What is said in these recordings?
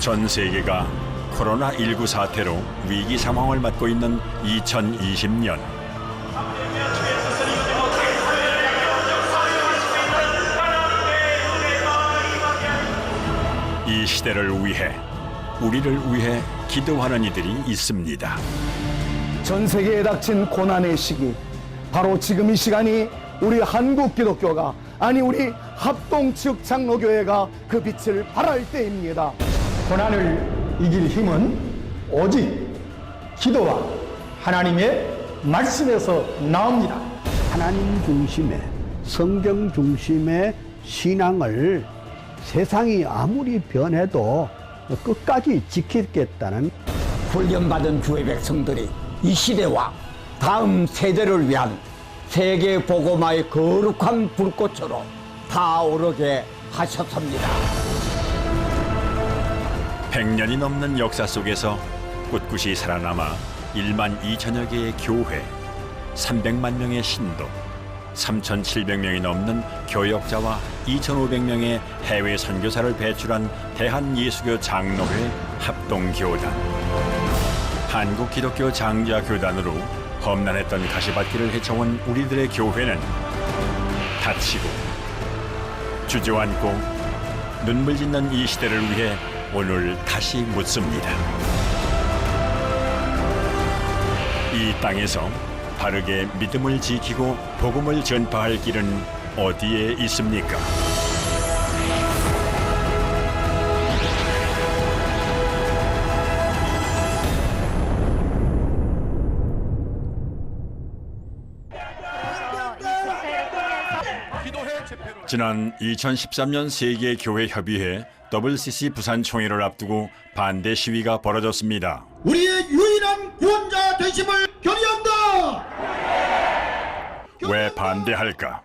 전 세계가 코로나19 사태로 위기 상황을 맞고 있는 2020년. 이 시대를 위해, 우리를 위해 기도하는 이들이 있습니다. 전 세계에 닥친 고난의 시기, 바로 지금 이 시간이 우리 한국 기독교가, 아니 우리 합동 측 장로교회가 그 빛을 발할 때입니다. 고난을 이길 힘은 오직 기도와 하나님의 말씀에서 나옵니다. 하나님 중심의, 성경 중심의 신앙을 세상이 아무리 변해도 끝까지 지키겠다는 훈련받은 주의 백성들이 이 시대와 다음 세대를 위한 세계 복음화의 거룩한 불꽃으로 타오르게 하셨습니다. 100년이 넘는 역사 속에서 꿋꿋이 살아남아 1만 2천여 개의 교회, 300만 명의 신도, 3,700명이 넘는 교역자와 2,500명의 해외 선교사를 배출한 대한예수교 장로회 합동교단. 한국기독교 장자교단으로 험난했던 가시밭길을 헤쳐온 우리들의 교회는 다치고 주저앉고 눈물 짓는 이 시대를 위해 오늘 다시 묻습니다. 이 땅에서 바르게 믿음을 지키고 복음을 전파할 길은 어디에 있습니까? 지난 2013년 세계교회협의회 WCC 부산총회를 앞두고 반대 시위가 벌어졌습니다. 우리의 유일한 구원자 되심을 결의한다. 왜 반대할까?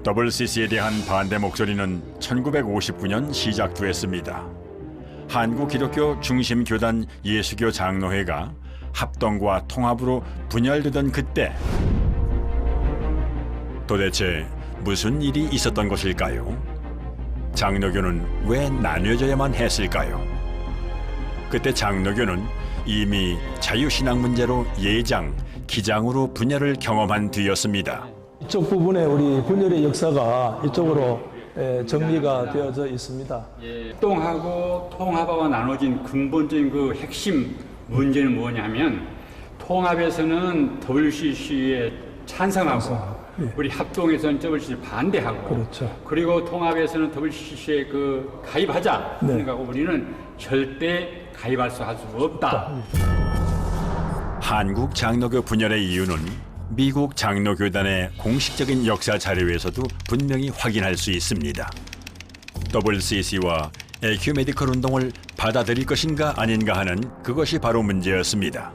WCC에 대한 반대 목소리는 1959년 시작되었습니다. 한국기독교 중심교단 예수교 장로회가 합동과 통합으로 분열되던 그때 도대체 무슨 일이 있었던 것일까요? 장로교는 왜 나뉘어져야만 했을까요? 그때 장로교는 이미 자유신앙 문제로 예장, 기장으로 분열을 경험한 뒤였습니다. 이쪽 부분에 우리 분열의 역사가 이쪽으로 정리가 되어져 있습니다. 합동하고 통합하고 나눠진 근본적인 그 핵심 문제는 뭐냐면, 통합에서는 WCC에 찬성하고 우리 합동에서는 WCC에 반대하고, 그렇죠. 그리고 통합에서는 WCC에 그 가입하자. 그러니까 우리는 절대 가입할 수 없다. 한국 장로교 분열의 이유는 미국 장로교단의 공식적인 역사 자료에서도 분명히 확인할 수 있습니다. WCC와 에큐메디컬 운동을 받아들일 것인가 아닌가 하는 그것이 바로 문제였습니다.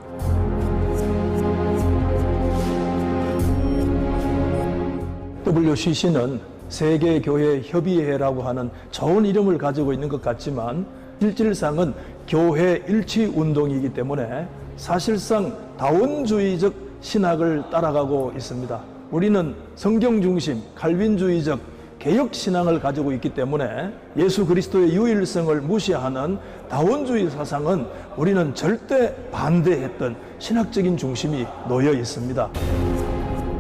WCC는 세계교회협의회라고 하는 좋은 이름을 가지고 있는 것 같지만 실질상은 교회 일치 운동이기 때문에 사실상 다원주의적 신학을 따라가고 있습니다. 우리는 성경 중심 칼빈주의적 개혁 신앙을 가지고 있기 때문에 예수 그리스도의 유일성을 무시하는 다원주의 사상은 우리는 절대 반대했던 신학적인 중심이 놓여 있습니다.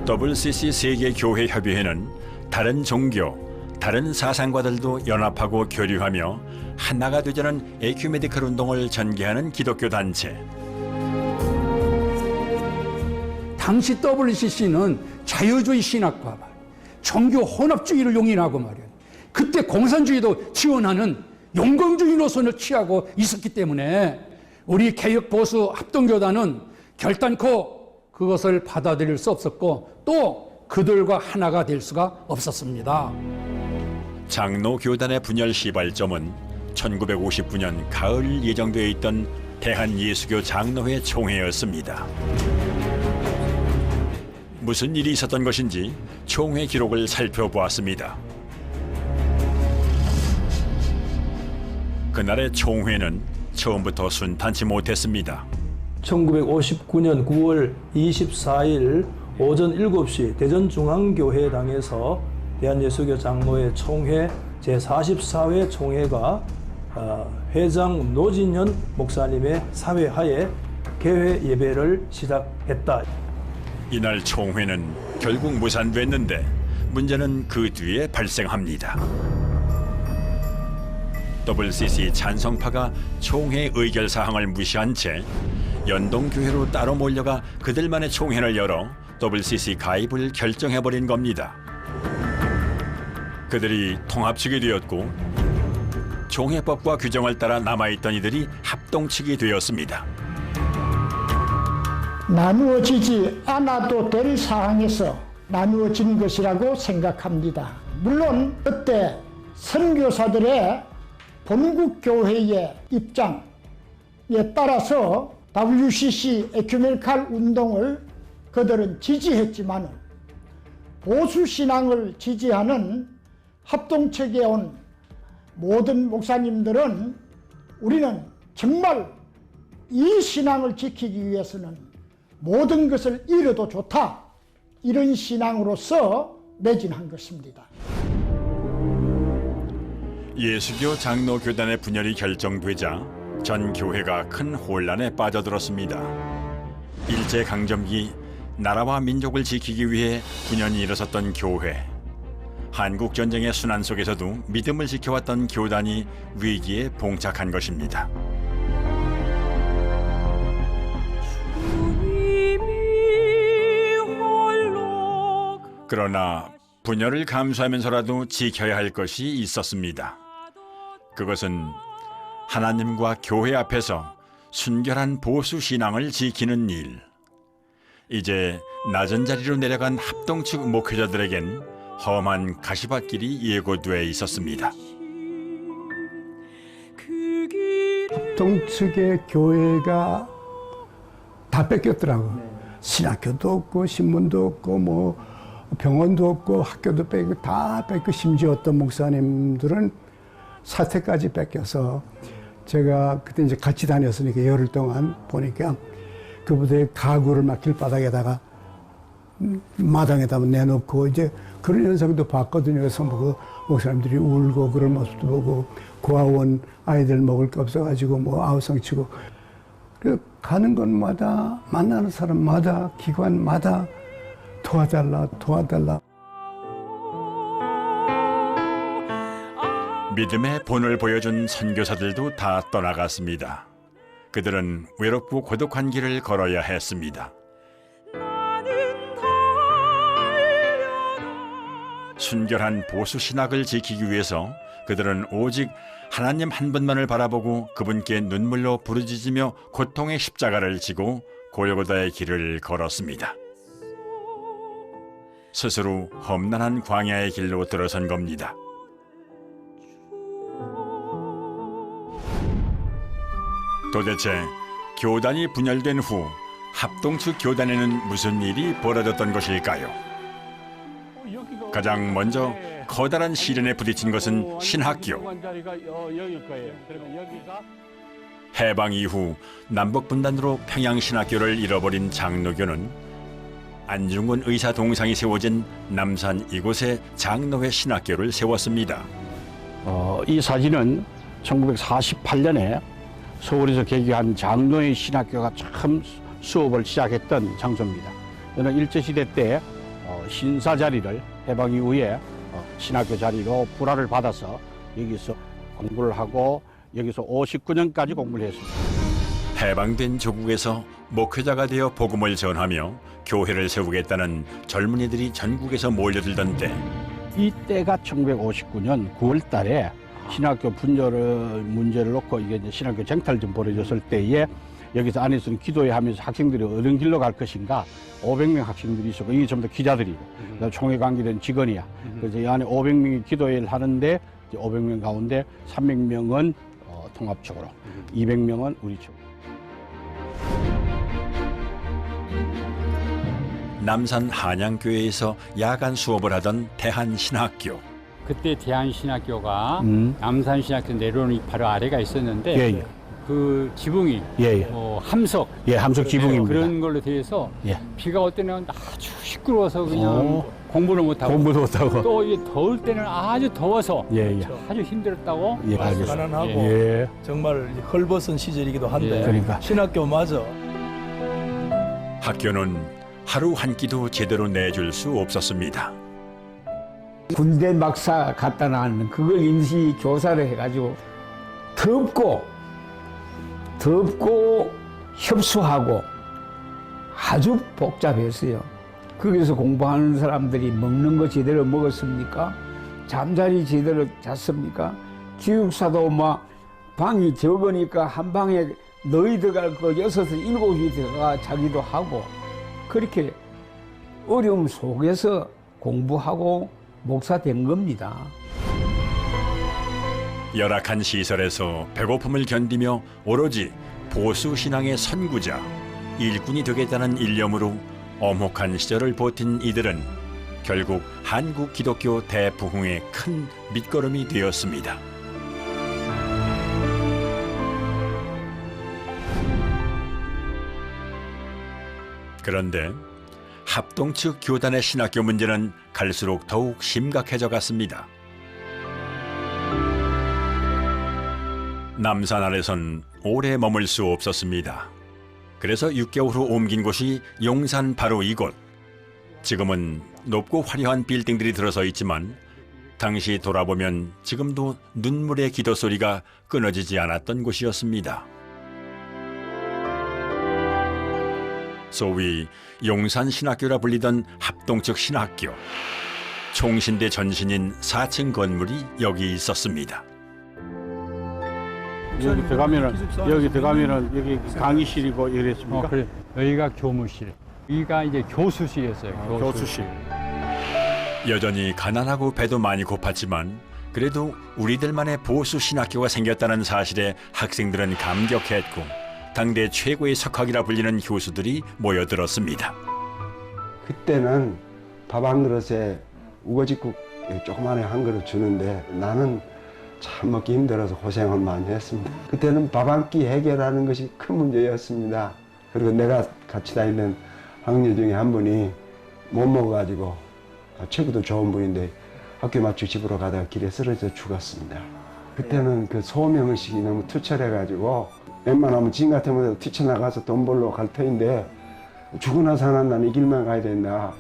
WCC 세계교회협의회는 다른 종교, 다른 사상가들도 연합하고 교류하며 하나가 되자는 에큐메디컬 운동을 전개하는 기독교 단체. 당시 WCC는 자유주의 신학과 종교 혼합주의를 용인하고 말이에요. 그때 공산주의도 지원하는 용광주의 노선을 취하고 있었기 때문에 우리 개혁보수 합동교단은 결단코 그것을 받아들일 수 없었고 또 그들과 하나가 될 수가 없었습니다. 장로교단의 분열 시발점은 1959년 가을 예정되어 있던 대한예수교 장로회 총회였습니다. 무슨 일이 있었던 것인지 총회 기록을 살펴보았습니다. 그날의 총회는 처음부터 순탄치 못했습니다. 1959년 9월 24일 오전 7시 대전중앙교회당에서 대한예수교 장로회 총회 제44회 총회가 회장 노진현 목사님의 사회하에 개회 예배를 시작했다. 이날 총회는 결국 무산됐는데 문제는 그 뒤에 발생합니다. WCC 찬성파가 총회 의결 사항을 무시한 채 연동교회로 따로 몰려가 그들만의 총회를 열어 WCC 가입을 결정해버린 겁니다. 그들이 통합측이 되었고 총회법과 규정을 따라 남아있던 이들이 합동측이 되었습니다. 나누어지지 않아도 될 사항에서 나누어진 것이라고 생각합니다. 물론 그때 선교사들의 본국교회의 입장에 따라서 WCC 에큐메니칼 운동을 그들은 지지했지만 보수신앙을 지지하는 합동측에 온 모든 목사님들은 우리는 정말 이 신앙을 지키기 위해서는 모든 것을 잃어도 좋다, 이런 신앙으로서 매진한 것입니다. 예수교 장로교단의 분열이 결정되자 전 교회가 큰 혼란에 빠져들었습니다. 일제강점기 나라와 민족을 지키기 위해 분연이 일어섰던 교회, 한국전쟁의 순환 속에서도 믿음을 지켜왔던 교단이 위기에 봉착한 것입니다. 그러나 분열을 감수하면서라도 지켜야 할 것이 있었습니다. 그것은 하나님과 교회 앞에서 순결한 보수 신앙을 지키는 일. 이제 낮은 자리로 내려간 합동측 목회자들에겐 험한 가시밭길이 예고돼 있었습니다. 합동측의 교회가 다 뺏겼더라고. 신학교도 없고 신문도 없고 뭐 병원도 없고 학교도 뺏고 다 뺏고, 심지어 어떤 목사님들은 사택까지 뺏겨서 제가 그때 이제 같이 다녔으니까 열흘 동안 보니까 그분들의 가구를 막 길바닥에다가 마당에다 내놓고 이제 그런 현상도 봤거든요. 그래서 뭐 그 목사님들이 울고 그런 모습도 보고, 고아원 아이들 먹을 게 없어가지고 뭐 아우성 치고, 그 가는 곳마다 만나는 사람마다 기관마다 도와달라 도와달라. 믿음의 본을 보여준 선교사들도 다 떠나갔습니다. 그들은 외롭고 고독한 길을 걸어야 했습니다. 순결한 보수 신학을 지키기 위해서 그들은 오직 하나님 한 분만을 바라보고 그분께 눈물로 부르짖으며 고통의 십자가를 지고 골고다의 길을 걸었습니다. 스스로 험난한 광야의 길로 들어선 겁니다. 도대체 교단이 분열된 후 합동측 교단에는 무슨 일이 벌어졌던 것일까요? 가장 먼저 커다란 시련에 부딪힌 것은 신학교. 해방 이후 남북 분단으로 평양신학교를 잃어버린 장로교는 안중근 의사 동상이 세워진 남산 이곳에 장로회 신학교를 세웠습니다. 이 사진은 1948년에 서울에서 개교한 장로회 신학교가 처음 수업을 시작했던 장소입니다. 저는 일제시대 때 신사 자리를 해방 이후에 신학교 자리로 불화를 받아서 여기서 공부를 하고 여기서 59년까지 공부를 했습니다. 해방된 조국에서 목회자가 되어 복음을 전하며 교회를 세우겠다는 젊은이들이 전국에서 몰려들던 때, 이때가 1959년 9월 달에 신학교 분열 문제를 놓고 이게 이제 신학교 쟁탈전 벌어졌을 때에 여기서 안에서는 기도회 하면서 학생들이 어느 길로 갈 것인가 500명 학생들이 있었고, 이게 전부 다 기자들이고 총회 관계된 직원이야. 그래서 이 안에 500명이 기도회를 하는데 500명 가운데 300명은 통합적으로 200명은 우리 쪽. 남산 한양교회에서 야간 수업을 하던 대한신학교. 그때 대한신학교가 남산신학교 내려오는 바로 아래가 있었는데 예. 그 지붕이 예. 함석 예, 함석 지붕입니다. 그런 걸로 되어서 예. 비가 올 때는 아주 시끄러워서 그냥 공부를 못하고 공부도 못하고. 또 이게 더울 때는 아주 더워서 예, 예. 아주 힘들었다고. 예, 알겠습니다. 가난하고 예. 정말 헐벗은 시절이기도 한데 그러니까. 신학교마저 학교는 하루 한 끼도 제대로 내줄 수 없었습니다. 군대 막사 갖다 놨는 그걸 임시 교사를 해가지고 덥고 협수하고 아주 복잡했어요. 거기서 공부하는 사람들이 먹는 거 제대로 먹었습니까? 잠자리 제대로 잤습니까? 기숙사도 막 방이 적으니까 한 방에 너희 들어갈 거 6, 7이 들어가 자기도 하고 그렇게 어려움 속에서 공부하고 목사 된 겁니다. 열악한 시설에서 배고픔을 견디며 오로지 보수 신앙의 선구자, 일꾼이 되겠다는 일념으로 엄혹한 시절을 버틴 이들은 결국 한국 기독교 대부흥의 큰 밑거름이 되었습니다. 그런데 합동 측 교단의 신학교 문제는 갈수록 더욱 심각해져 갔습니다. 남산 아래선 오래 머물 수 없었습니다. 그래서 6개월 후 옮긴 곳이 용산 바로 이곳. 지금은 높고 화려한 빌딩들이 들어서 있지만 당시 돌아보면 지금도 눈물의 기도 소리가 끊어지지 않았던 곳이었습니다. 소위 용산 신학교라 불리던 합동측 신학교. 총신대 전신인 4층 건물이 여기 있었습니다. 여기 들어가면은 여기 강의실이고 이랬습니까? 그래. 여기가 교무실. 여기가 이제 교수실이었어요. 교수실. 여전히 가난하고 배도 많이 고팠지만 그래도 우리들만의 보수 신학교가 생겼다는 사실에 학생들은 감격했고 당대 최고의 석학이라 불리는 교수들이 모여들었습니다. 그때는 밥 한 그릇에 우거지국 조그만해 한 그릇 주는데 나는 참 먹기 힘들어서 고생을 많이 했습니다. 그때는 밥 한 끼 해결하는 것이 큰 문제였습니다. 그리고 내가 같이 다니는 학녀 중에 한 분이 못 먹어가지고 체구도 좋은 분인데 학교 마치고 집으로 가다가 길에 쓰러져 죽었습니다. 그때는 그 소명의식이 너무 투철해가지고 웬만하면 지금 같으면 뛰쳐나가서 돈 벌러 갈 터인데 죽으나 사나 난 이 길만 가야 된다.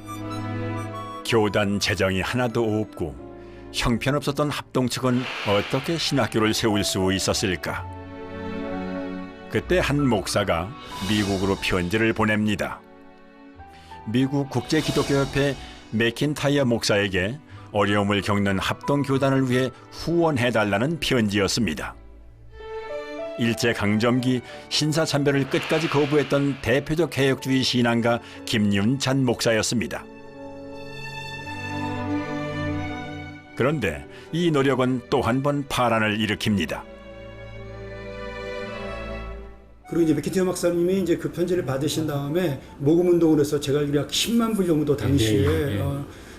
교단 재정이 하나도 없고 형편없었던 합동 측은 어떻게 신학교를 세울 수 있었을까? 그때 한 목사가 미국으로 편지를 보냅니다. 미국 국제기독교협회 맥킨타이어 목사에게 어려움을 겪는 합동교단을 위해 후원해달라는 편지였습니다. 일제강점기 신사참배를 끝까지 거부했던 대표적 개혁주의 신앙가 김윤찬 목사였습니다. 그런데 이 노력은 또 한 번 파란을 일으킵니다. 그리고 이제 맥킨타이어 목사님이 이제 그 편지를 받으신 다음에 모금 운동을 해서 제가 알기로 약 10만 불 정도 당시에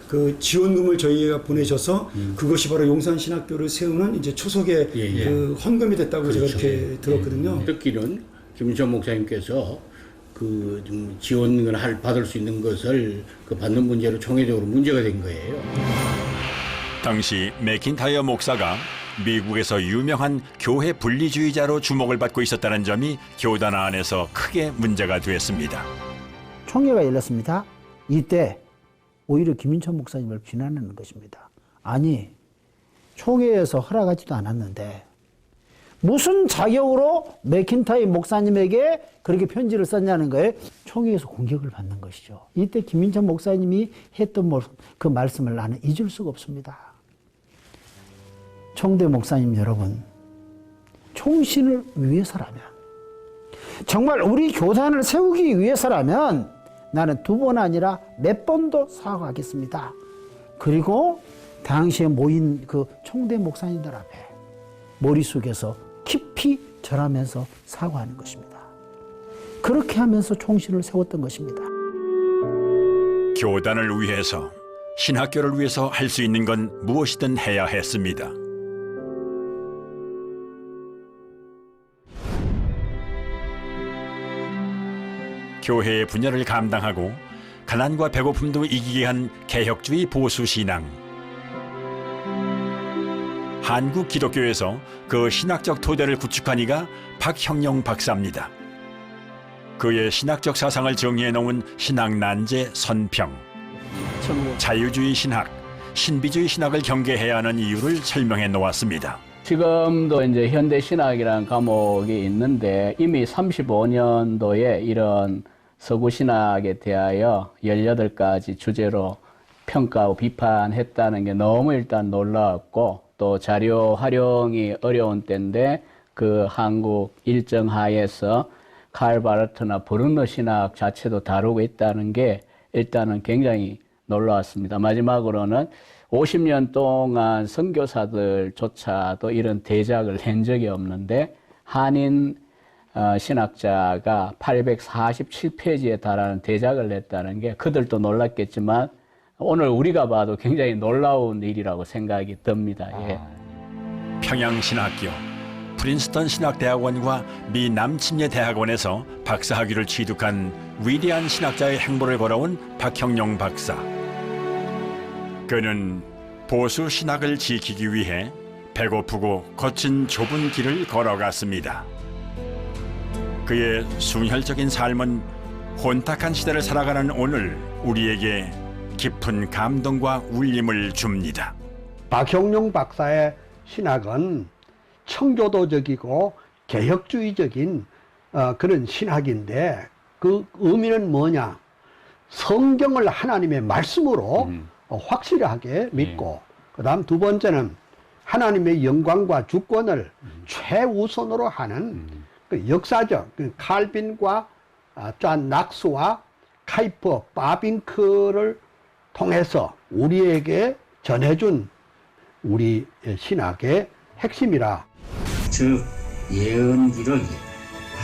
그 지원금을 저희가 보내셔서 그것이 바로 용산 신학교를 세우는 이제 초석의 그 헌금이 됐다고 제가 이렇게 들었거든요. 듣기는 김윤찬 목사님께서 그 지원을 받을 수 있는 것을 그 받는 문제로 총회적으로 문제가 된 거예요. 당시 맥킨타이어 목사가 미국에서 유명한 교회 분리주의자로 주목을 받고 있었다는 점이 교단 안에서 크게 문제가 됐습니다. 총회가 열렸습니다. 이때 오히려 김인천 목사님을 비난하는 것입니다. 아니, 총회에서 허락하지도 않았는데 무슨 자격으로 맥킨타이어 목사님에게 그렇게 편지를 썼냐는 거예요. 총회에서 공격을 받는 것이죠. 이때 김인천 목사님이 했던 그 말씀을 나는 잊을 수가 없습니다. 총대 목사님 여러분, 총신을 위해서라면, 정말 우리 교단을 세우기 위해서라면 나는 2번 아니라 몇 번도 사과하겠습니다. 그리고 당시에 모인 그 총대 목사님들 앞에 머릿속에서 깊이 절하면서 사과하는 것입니다. 그렇게 하면서 총신을 세웠던 것입니다. 교단을 위해서, 신학교를 위해서 할 수 있는 건 무엇이든 해야 했습니다. 교회의 분야를 감당하고 가난과 배고픔도 이기게 한 개혁주의 보수 신앙. 한국 기독교에서 그 신학적 토대를 구축한 이가 박형룡 박사입니다. 그의 신학적 사상을 정리해 놓은 신학 난제 선평. 자유주의 신학, 신비주의 신학을 경계해야 하는 이유를 설명해 놓았습니다. 지금도 이제 현대 신학이라는 과목이 있는데 이미 35년도에 이런 서구 신학에 대하여 18가지 주제로 평가하고 비판했다는 게 너무 일단 놀라웠고, 또 자료 활용이 어려운 때인데 그 한국 일정 하에서 칼 바르트나 브루너 신학 자체도 다루고 있다는 게 일단은 굉장히 놀라웠습니다. 마지막으로는 50년 동안 선교사들조차도 이런 대작을 낸 적이 없는데 한인 신학자가 847페이지에 달하는 대작을 냈다는 게 그들도 놀랐겠지만 오늘 우리가 봐도 굉장히 놀라운 일이라고 생각이 듭니다. 예. 평양신학교, 프린스턴 신학대학원과 미 남침예대학원에서 박사학위를 취득한 위대한 신학자의 행보를 걸어온 박형룡 박사. 그는 보수 신학을 지키기 위해 배고프고 거친 좁은 길을 걸어갔습니다. 그의 순혈적인 삶은 혼탁한 시대를 살아가는 오늘 우리에게 깊은 감동과 울림을 줍니다. 박형룡 박사의 신학은 청교도적이고 개혁주의적인 그런 신학인데 그 의미는 뭐냐? 성경을 하나님의 말씀으로 확실하게 믿고, 그다음 두 번째는 하나님의 영광과 주권을 최우선으로 하는 그 역사적 그 칼빈과 존 낙스와 카이퍼 바빙크를 통해서 우리에게 전해준 우리 신학의 핵심이라. 즉 예언 기록이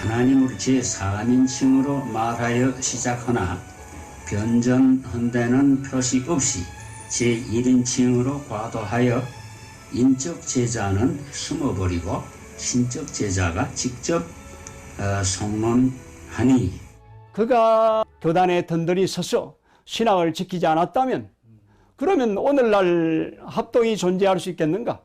하나님을 제4인칭으로 말하여 시작하나 변전한 데는 표시 없이 제1인칭으로 과도하여 인적 제자는 숨어버리고 신적 제자가 직접 성론하니. 그가 교단에 든든히 서서 신학을 지키지 않았다면 그러면 오늘날 합동이 존재할 수 있겠는가?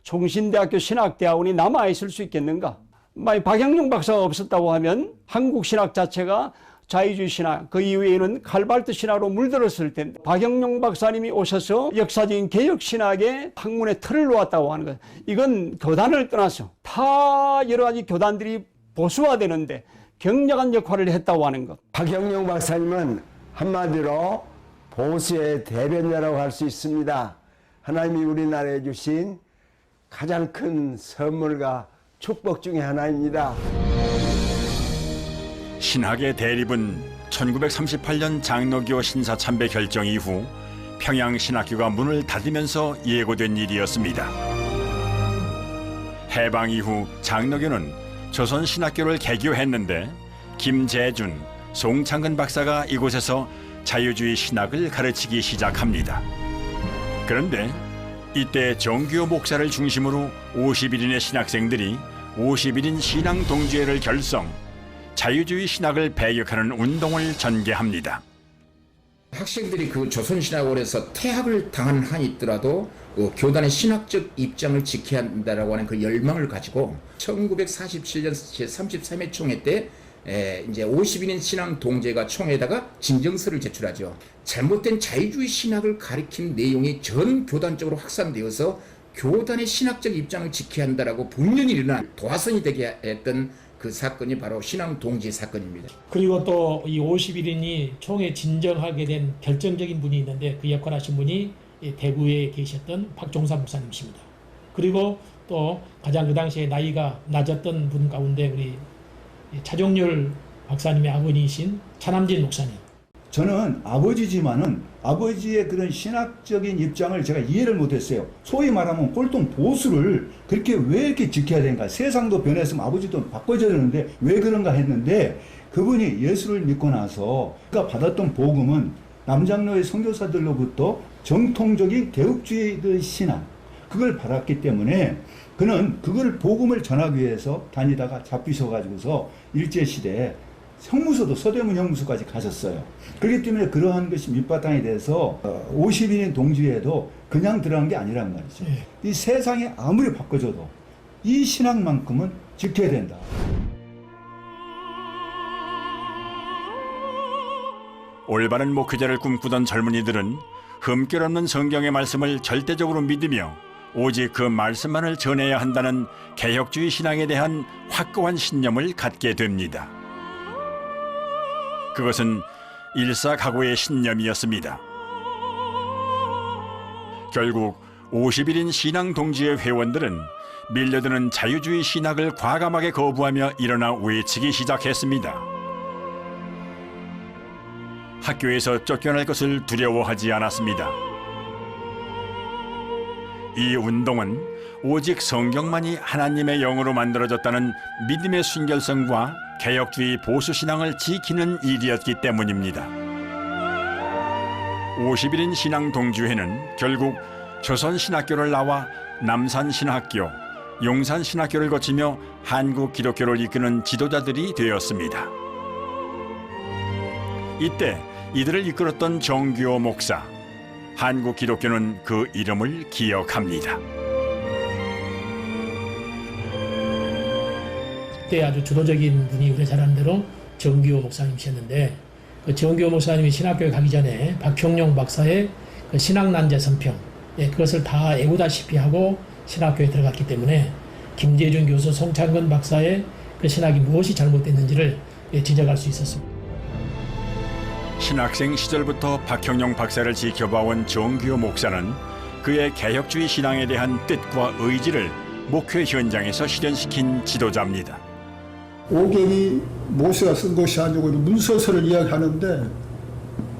총신대학교 신학대학원이 남아있을 수 있겠는가? 만약 박형룡 박사가 없었다고 하면 한국 신학 자체가 자유주의 신학, 그 이후에는 칼바르트 신학으로 물들었을 텐데 박형룡 박사님이 오셔서 역사적인 개혁 신학의 학문의 틀을 놓았다고 하는 것, 이건 교단을 떠나서 다 여러 가지 교단들이 보수화되는데 경력한 역할을 했다고 하는 것. 박형룡 박사님은 한마디로 보수의 대변자라고 할 수 있습니다. 하나님이 우리나라에 주신 가장 큰 선물과 축복 중에 하나입니다. 신학의 대립은 1938년 장로교 신사참배 결정 이후 평양신학교가 문을 닫으면서 예고된 일이었습니다. 해방 이후 장로교는 조선신학교를 개교했는데 김재준, 송창근 박사가 이곳에서 자유주의 신학을 가르치기 시작합니다. 그런데 이때 정규호 목사를 중심으로 51인의 신학생들이 51인 신앙동지회를 결성, 자유주의 신학을 배격하는 운동을 전개합니다. 학생들이 그 조선신학원에서 퇴학을 당한 한이 있더라도 교단의 신학적 입장을 지켜야 한다라고 하는 그 열망을 가지고 1947년 제33회 총회 때 이제 51인 신앙 동제가 총회에다가 진정서를 제출하죠. 잘못된 자유주의 신학을 가리킨 내용이 전 교단적으로 확산되어서 교단의 신학적 입장을 지켜야 한다라고 분명히 일어난 도화선이 되게 했던 그 사건이 바로 신앙 동지 사건입니다. 그리고 또 이 51인이 총회 진정하게 된 결정적인 분이 있는데 그 역할을 하신 분이 대구에 계셨던 박종삼 목사님이십니다. 그리고 또 가장 그 당시에 나이가 낮았던 분 가운데 우리 차종률 박사님의 아버지이신 차남진 목사님. 저는 아버지지만은 아버지의 그런 신학적인 입장을 제가 이해를 못했어요. 소위 말하면 꼴통 보수를 그렇게 왜 이렇게 지켜야 되는가? 세상도 변했으면 아버지도 바꿔줘야 되는데 왜 그런가 했는데 그분이 예수를 믿고 나서 그가 받았던 복음은 남장로의 선교사들로부터 정통적인 개혁주의 신앙 그걸 받았기 때문에 그는 그걸 복음을 전하기 위해서 다니다가 잡히셔가지고서 일제시대에 형무소도 서대문 형무소까지 가셨어요. 그렇기 때문에 그러한 것이 밑바탕이 돼서 50인의 동지회도 그냥 들어간 게 아니란 말이죠. 이 세상이 아무리 바꿔줘도 이 신앙만큼은 지켜야 된다. 올바른 목회자를 꿈꾸던 젊은이들은 흠결 없는 성경의 말씀을 절대적으로 믿으며 오직 그 말씀만을 전해야 한다는 개혁주의 신앙에 대한 확고한 신념을 갖게 됩니다. 그것은 일사각오의 신념이었습니다. 결국 50일인 신앙동지회 회원들은 밀려드는 자유주의 신학을 과감하게 거부하며 일어나 외치기 시작했습니다. 학교에서 쫓겨날 것을 두려워하지 않았습니다. 이 운동은 오직 성경만이 하나님의 영으로 만들어졌다는 믿음의 순결성과 개혁주의 보수신앙을 지키는 일이었기 때문입니다. 50일인 신앙동지회는 결국 조선신학교를 나와 남산신학교, 용산신학교를 거치며 한국 기독교를 이끄는 지도자들이 되었습니다. 이때 이들을 이끌었던 정규호 목사, 한국 기독교는 그 이름을 기억합니다. 그때 아주 주도적인 분이 우리가 잘 아는 대로 정규호 목사님이셨는데, 그 정규호 목사님이 신학교에 가기 전에 박형룡 박사의 그 신학난제 선평, 그것을 다 애고다시피 하고 신학교에 들어갔기 때문에 김재준 교수, 송창근 박사의 그 신학이 무엇이 잘못됐는지를 지적할 수 있었습니다. 신학생 시절부터 박형룡 박사를 지켜봐온 정규호 목사는 그의 개혁주의 신앙에 대한 뜻과 의지를 목회 현장에서 실현시킨 지도자입니다. 오경이 모세가 쓴 것이 아니고 문서서를 이야기하는데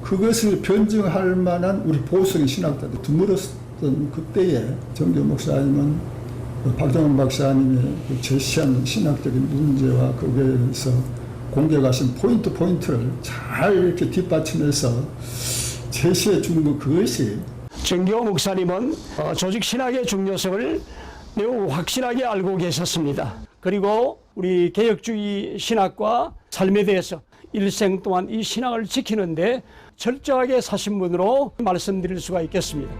그것을 변증할 만한 우리 보수적인 신학자들 드물었던 그때에 정규호 목사님은 박정원 박사님의 제시한 신학적인 문제와 거기에 대해서 공격하신 포인트를 잘 이렇게 뒷받침해서 제시해 준 것, 그것이 정규호 목사님은 조직 신학의 중요성을 매우 확실하게 알고 계셨습니다. 그리고 우리 개혁주의 신학과 삶에 대해서 일생 동안 이 신앙을 지키는데 철저하게 사신 분으로 말씀드릴 수가 있겠습니다.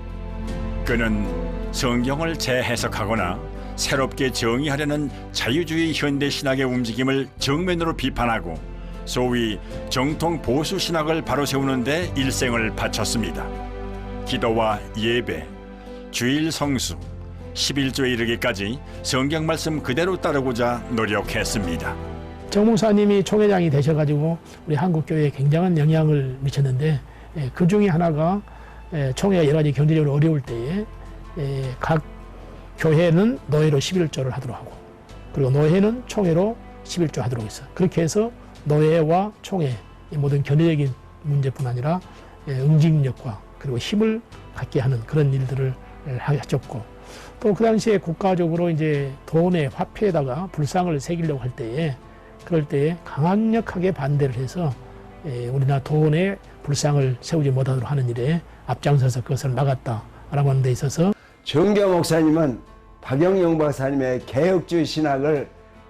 그는 성경을 재해석하거나 새롭게 정의하려는 자유주의 현대 신학의 움직임을 정면으로 비판하고 소위 정통 보수 신학을 바로 세우는 데 일생을 바쳤습니다. 기도와 예배, 주일 성수, 11조에 이르기까지 성경 말씀 그대로 따르고자 노력했습니다. 정 목사님이 총회장이 되셔가지고 우리 한국교회에 굉장한 영향을 미쳤는데, 그 중에 하나가 총회가 여러 가지 경제적으로 어려울 때에 각 교회는 노회로 11조를 하도록 하고, 그리고 노회는 총회로 11조 하도록 했어요. 그렇게 해서 노회와 총회, 모든 견제적인 문제뿐 아니라 응징력과 그리고 힘을 갖게 하는 그런 일들을 하셨고, 또 그 당시에 국가적으로 이제 돈의 화폐에다가 불상을 새기려고 할 때에, 그럴 때에 강력하게 반대를 해서 우리나라 돈의 불상을 세우지 못하도록 하는 일에 앞장서서 그것을 막았다라고 하는 데 있어서 정규호 목사님은 박영용 박사님의 개혁주의 신학을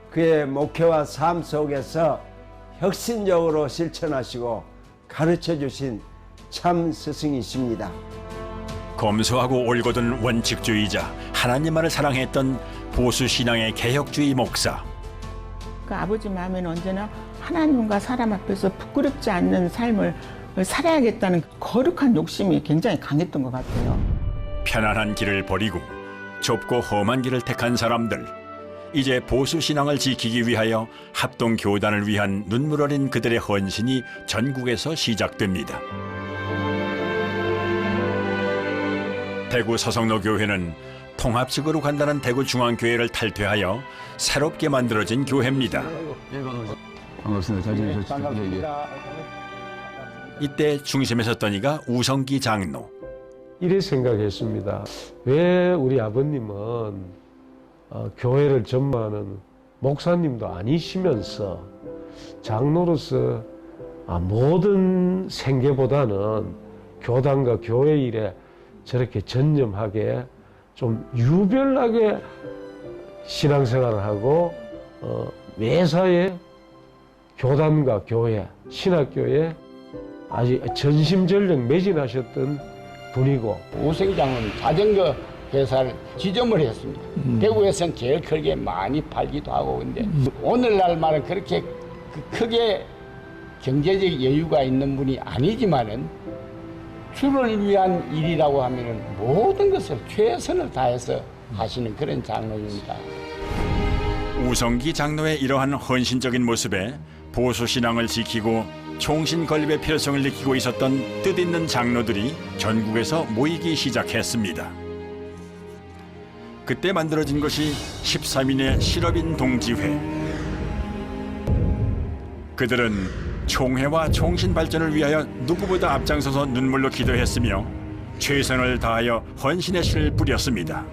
그의 목회와 삶 속에서 혁신적으로 실천하시고 가르쳐 주신 참 스승이십니다. 검소하고 올곧은 원칙주의자, 하나님만을 사랑했던 보수신앙의 개혁주의 목사. 그 아버지 마음에는 언제나 하나님과 사람 앞에서 부끄럽지 않는 삶을 살아야겠다는 거룩한 욕심이 굉장히 강했던 것 같아요. 편안한 길을 버리고 좁고 험한 길을 택한 사람들, 이제 보수신앙을 지키기 위하여 합동교단을 위한 눈물 어린 그들의 헌신이 전국에서 시작됩니다. 대구 서성로 교회는 통합식으로 간다는 대구 중앙교회를 탈퇴하여 새롭게 만들어진 교회입니다. 반갑습니다. 잘 지내셨습니까? 이때 중심에 섰던 이가 우성기 장로. 이래 생각했습니다. 왜 우리 아버님은 교회를 전무하는 목사님도 아니시면서 장로로서 모든 생계보다는 교단과 교회 일에 저렇게 전념하게 좀 유별나게 신앙생활을 하고 매사에 교단과 교회, 신학교에 아주 전심전력 매진하셨던 분이고 우승희 장로는 자전거 회사를 지점을 했습니다. 대구에서는 제일 크게 많이 팔기도 하고 근데 오늘날만은 그렇게 크게 경제적 여유가 있는 분이 아니지만은 주를 위한 일이라고 하면은 모든 것을 최선을 다해서 하시는 그런 장로입니다. 우성기 장로의 이러한 헌신적인 모습에 보수신앙을 지키고 총신 건립의 필요성을 느끼고 있었던 뜻있는 장로들이 전국에서 모이기 시작했습니다. 그때 만들어진 것이 13인의 실업인 동지회. 그들은 총회와 총신 발전을 위하여 누구보다 앞장서서 눈물로 기도했으며 최선을 다하여 헌신의 씨를 뿌렸습니다.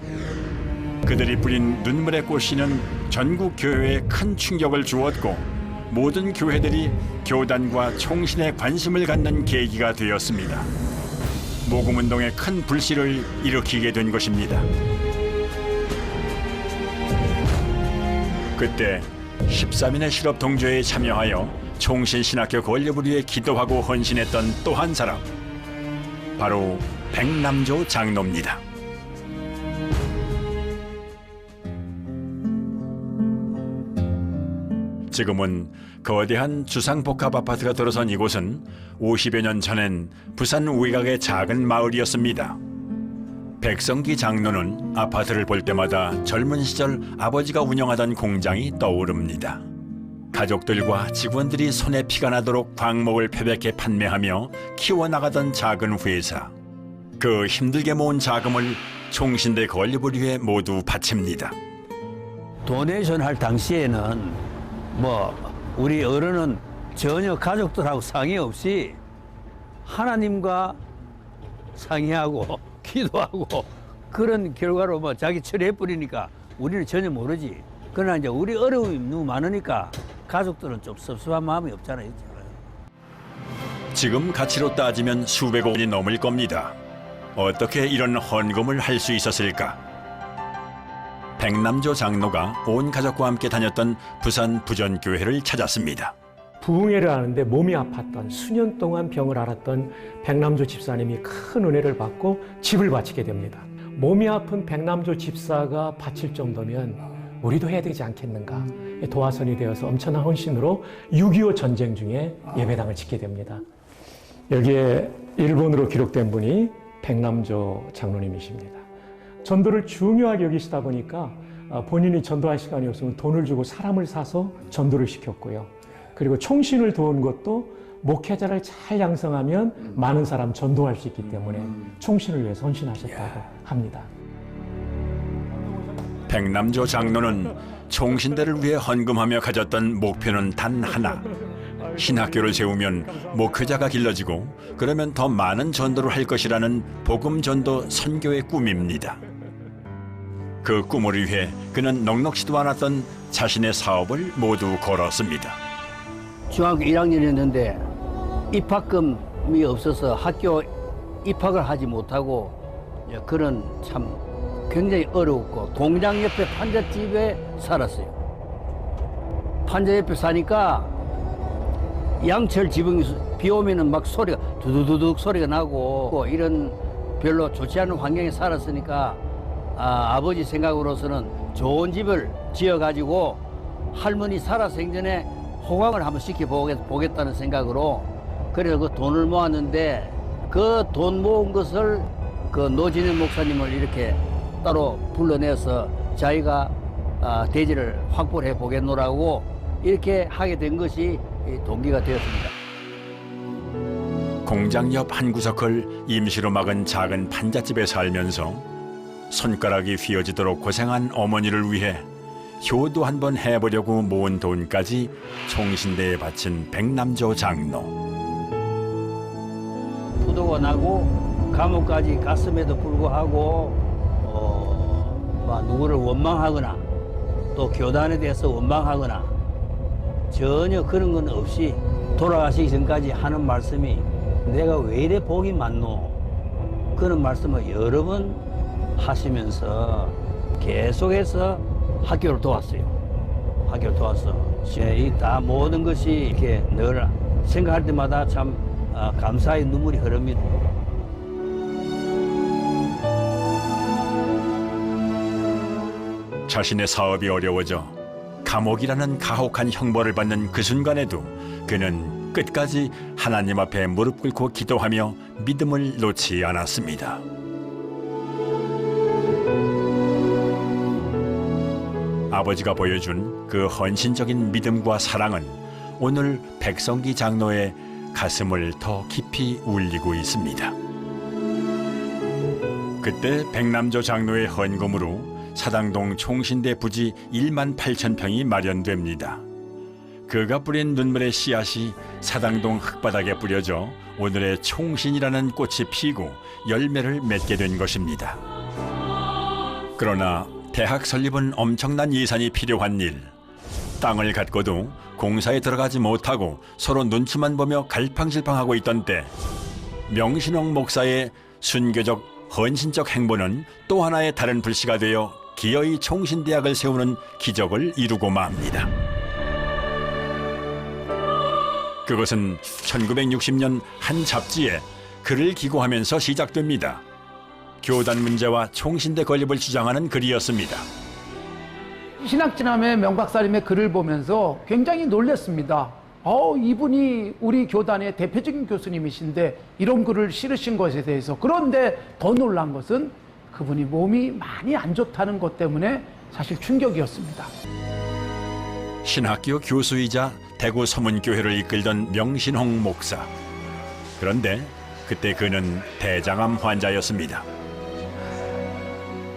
그들이 뿌린 눈물의 꽃씨는 전국 교회에 큰 충격을 주었고 모든 교회들이 교단과 총신에 관심을 갖는 계기가 되었습니다. 모금운동의 큰 불씨를 일으키게 된 것입니다. 그때 13인의 실업 동조회에 참여하여 총신신학교 건립을 위해 기도하고 헌신했던 또 한 사람, 바로 백남조 장로입니다. 지금은 거대한 주상복합 아파트가 들어선 이곳은 50여 년 전엔 부산 외곽의 작은 마을이었습니다. 백성기 장로는 아파트를 볼 때마다 젊은 시절 아버지가 운영하던 공장이 떠오릅니다. 가족들과 직원들이 손에 피가 나도록 광목을 패백해 판매하며 키워나가던 작은 회사. 그 힘들게 모은 자금을 총신대 건립을 위해 모두 바칩니다. 도네이션 할 당시에는 우리 어른은 전혀 가족들하고 상의 없이 하나님과 상의하고 기도하고 그런 결과로 자기 처리해버리니까 우리는 전혀 모르지. 그러나 이제 우리 어려움이 너무 많으니까 가족들은 좀 섭섭한 마음이 없잖아요. 지금 가치로 따지면 수백억 원이 넘을 겁니다. 어떻게 이런 헌금을 할 수 있었을까? 백남조 장로가 온 가족과 함께 다녔던 부산 부전교회를 찾았습니다. 부흥회를 하는데 몸이 아팠던 수년 동안 병을 앓았던 백남조 집사님이 큰 은혜를 받고 집을 바치게 됩니다. 몸이 아픈 백남조 집사가 바칠 정도면 우리도 해야 되지 않겠는가. 도화선이 되어서 엄청난 헌신으로 6.25 전쟁 중에 예배당을 짓게 됩니다. 여기에 일본으로 기록된 분이 백남조 장로님이십니다. 전도를 중요하게 여기시다 보니까 본인이 전도할 시간이 없으면 돈을 주고 사람을 사서 전도를 시켰고요. 그리고 총신을 도운 것도 목회자를 잘 양성하면 많은 사람 전도할 수 있기 때문에 총신을 위해서 헌신하셨다고 합니다. 백남조 장로는 총신대를 위해 헌금하며 가졌던 목표는 단 하나. 신학교를 세우면 목회자가 길러지고 그러면 더 많은 전도를 할 것이라는 복음 전도 선교의 꿈입니다. 그 꿈을 위해 그는 넉넉지도 않았던 자신의 사업을 모두 걸었습니다. 중학교 1학년이었는데 입학금이 없어서 학교 입학을 하지 못하고 그런 참 굉장히 어려웠고 공장 옆에 판잣집에 살았어요. 판잣 옆에 사니까 양철 지붕이 비 오면은 막 소리가 두두두둑 소리가 나고 이런 별로 좋지 않은 환경에 살았으니까 아버지 생각으로서는 좋은 집을 지어가지고 할머니 살아 생전에 호강을 한번 시켜보겠다는 생각으로 그래서 그 돈을 모았는데 그 돈 모은 것을 그 노진현 목사님을 이렇게 따로 불러내서 자기가 대지를 확보를 해보겠노라고 이렇게 하게 된 것이 동기가 되었습니다. 공장 옆 한 구석을 임시로 막은 작은 판잣집에 살면서 손가락이 휘어지도록 고생한 어머니를 위해 효도 한번 해보려고 모은 돈까지 총신대에 바친 백남조 장로. 부도가 나고 감옥까지 갔음에도 불구하고 누구를 원망하거나 또 교단에 대해서 원망하거나 전혀 그런 건 없이 돌아가시기 전까지 하는 말씀이 내가 왜 이래 복이 많노? 그런 말씀을 여러 번 하시면서 계속해서 학교를 도왔어요. 학교를 도와서 이 다 모든 것이 이렇게 늘 생각할 때마다 참 감사의 눈물이 흐릅니다. 자신의 사업이 어려워져 감옥이라는 가혹한 형벌을 받는 그 순간에도 그는 끝까지 하나님 앞에 무릎 꿇고 기도하며 믿음을 놓지 않았습니다. 아버지가 보여준 그 헌신적인 믿음과 사랑은 오늘 백성기 장로의 가슴을 더 깊이 울리고 있습니다. 그때 백남조 장로의 헌금으로 사당동 총신대 부지 1만 8천 평이 마련됩니다. 그가 뿌린 눈물의 씨앗이 사당동 흙바닥에 뿌려져 오늘의 총신이라는 꽃이 피고 열매를 맺게 된 것입니다. 그러나 대학 설립은 엄청난 예산이 필요한 일. 땅을 갖고도 공사에 들어가지 못하고 서로 눈치만 보며 갈팡질팡하고 있던 때 명신홍 목사의 순교적 헌신적 행보는 또 하나의 다른 불씨가 되어 기어이 총신대학을 세우는 기적을 이루고 맙니다. 그것은 1960년 한 잡지에 글을 기고하면서 시작됩니다. 교단 문제와 총신대 건립을 주장하는 글이었습니다. 신학진함의 명박사님의 글을 보면서 굉장히 놀랐습니다. 이분이 우리 교단의 대표적인 교수님이신데 이런 글을 실으신 것에 대해서. 그런데 더 놀란 것은 그분이 몸이 많이 안 좋다는 것 때문에 사실 충격이었습니다. 신학교 교수이자 대구 서문교회를 이끌던 명신홍 목사. 그런데 그때 그는 대장암 환자였습니다.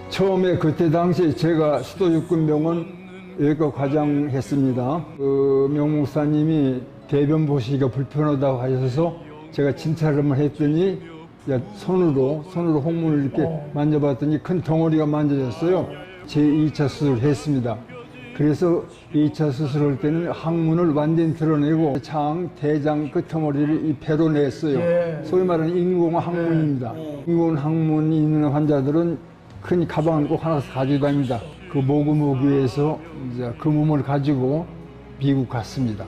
처음에 그때 당시 제가 수도육군병원 외과 과장 했습니다. 명 목사님이 대변 보시기가 불편하다고 하셔서 제가 진찰을 했더니 손으로 홍문을 이렇게 만져봤더니 큰 덩어리가 만져졌어요. 제2차 수술을 했습니다. 그래서 2차 수술할 때는 항문을 완전히 드러내고 장, 대장, 끄트머리를 이 배로 냈어요. 소위 말하는 인공 항문입니다. 인공 항문이 있는 환자들은 큰 가방을 꼭 하나 가지고 다닙니다. 그 모금 오기 위해서 이제 그 몸을 가지고 미국 갔습니다.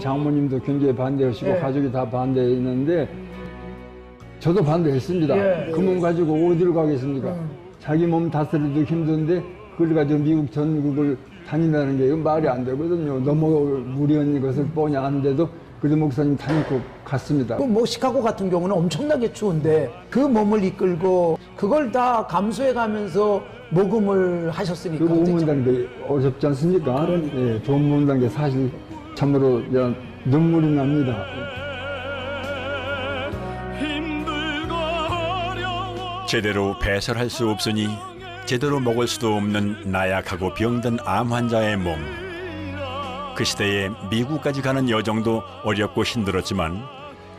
장모님도 굉장히 반대하시고 가족이 다 반대했는데 저도 반대했습니다. 그 몸 가지고 어디로 가겠습니까? 자기 몸 다스리기도 힘든데 그걸 가지고 미국 전국을 다닌다는 게 말이 안 되거든요. 너무 무리한 것을 뻔히 아는데도 그래도 목사님 다니고 갔습니다. 시카고 같은 경우는 엄청나게 추운데 그 몸을 이끌고 그걸 다 감수해 가면서 모금을 하셨으니까. 그 모금한다는 게 어렵지 않습니까? 예, 돈 모은다는 게 사실 참으로 눈물이 납니다. 제대로 배설할 수 없으니 제대로 먹을 수도 없는 나약하고 병든 암 환자의 몸. 그 시대에 미국까지 가는 여정도 어렵고 힘들었지만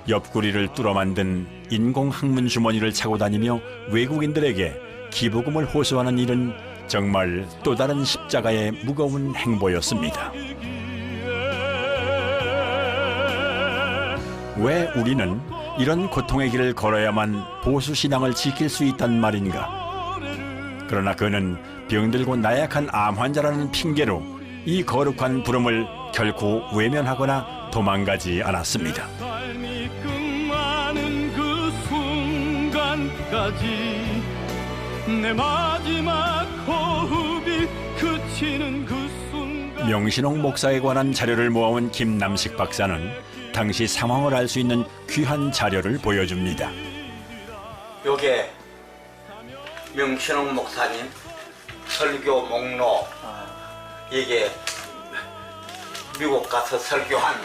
옆구리를 뚫어 만든 인공 항문 주머니를 차고 다니며 외국인들에게 기부금을 호소하는 일은 정말 또 다른 십자가의 무거운 행보였습니다. 왜 우리는 이런 고통의 길을 걸어야만 보수 신앙을 지킬 수 있단 말인가? 그러나 그는 병들고 나약한 암 환자라는 핑계로 이 거룩한 부름을 결코 외면하거나 도망가지 않았습니다. 내 마지막 호흡이 그치는 그 순간. 명신홍 목사에 관한 자료를 모아온 김남식 박사는 당시 상황을 알 수 있는 귀한 자료를 보여줍니다. 요게 명신홍 목사님 설교 목록, 이게 미국 가서 설교한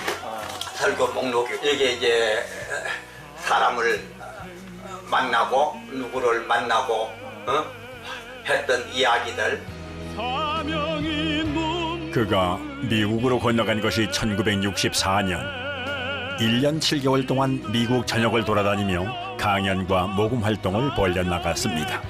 설교 목록이고, 이게 이제 사람을 만나고 누구를 만나고 했던 이야기들. 그가 미국으로 건너간 것이 1964년. 1년 7개월 동안 미국 전역을 돌아다니며 강연과 모금 활동을 벌여나갔습니다.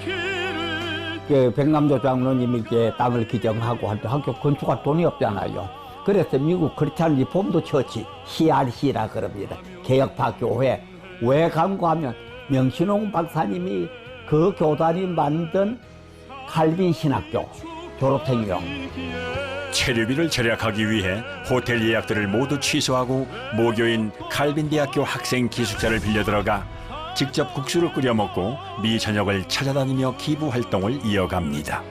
백남조 장로님이 이제 땅을 기증하고 할 때 학교 건축할 돈이 없잖아요. 그래서 미국 크리스찬 리폼드 처치, CRC라 그럽니다. 개혁파 교회. 왜 간고 하면 명신홍 박사님이 그 교단이 만든 칼빈 신학교, 졸업생이요. 체류비를 절약하기 위해 호텔 예약들을 모두 취소하고 모교인 칼빈대학교 학생 기숙사를 빌려 들어가 직접 국수를 끓여 먹고 미저녁을 찾아다니며 기부 활동을 이어갑니다.